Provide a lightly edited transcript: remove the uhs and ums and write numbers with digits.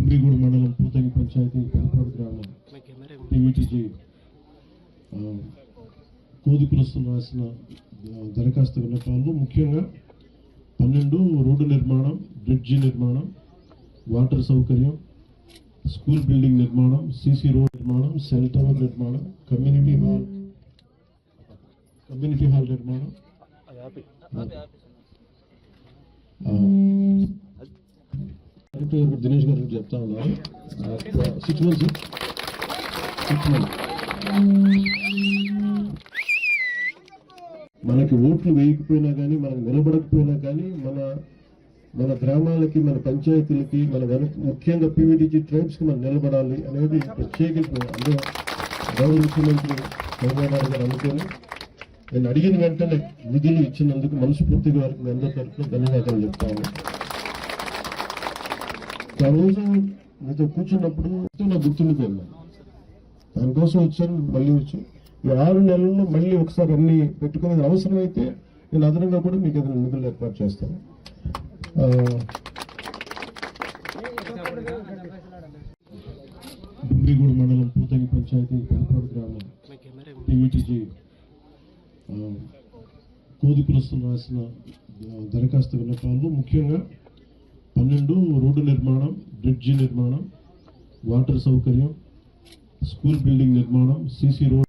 డుమ్రిగూడ మండలం పూతంగి పంచాయతీ పెనపాడు గ్రామం టీవీటీజీ కోది కులస్తులు రాసిన దరఖాస్తు విన్నపాలు ముఖ్యంగా 12 రోడ్డు నిర్మాణం, బ్రిడ్జి నిర్మాణం, వాటర్ సౌకర్యం, స్కూల్ బిల్డింగ్ నిర్మాణం, సీసీ రోడ్ నిర్మాణం, సెల్ టవర్ నిర్మాణం, కమ్యూనిటీ హాల్ నిర్మాణం, దినేష్ గారు చెప్తా ఉన్నారు 6 months మనకి ఓట్లు వేయకపోయినా కానీ, మనకు నిలబడకపోయినా కానీ మన గ్రామాలకి, మన పంచాయతీలకి, ముఖ్యంగా పీవీటీజీ ట్రైబ్స్కి మనం నిలబడాలి అనేది ప్రత్యేకించి అందరూ గౌరవ ముఖ్యమంత్రి చంద్రబాబు గారు అనుకొని నేను అడిగిన వెంటనే నిధులు ఇచ్చినందుకు మనస్ఫూర్తిగా వారికి అందరి తరఫున ధన్యవాదాలు చెప్తాను. ఆ రోజు మీతో కూర్చున్నప్పుడు నాకు గుర్తుండిపోయింది. దానికోసం వచ్చాను, మళ్ళీ వచ్చి ఈ 6 నెలల్లో మళ్ళీ ఒకసారి అన్ని పెట్టుకునేది అవసరమైతే నేను అదనంగా కూడా మీకు ఏదైనా నిధులు ఏర్పాటు చేస్తాను. డుమ్రిగూడ మండలం పూతంగి పంచాయతీ పెనపాడు గ్రామం టీవీటీజీ కోది కులస్తులు రాసిన దరఖాస్తు విన్నపాలు ముఖ్యంగా 12 రోడ్డు నిర్మాణం, బ్రిడ్జి నిర్మాణం, వాటర్ సౌకర్యం, స్కూల్ బిల్డింగ్ నిర్మాణం, సీసీ రోడ్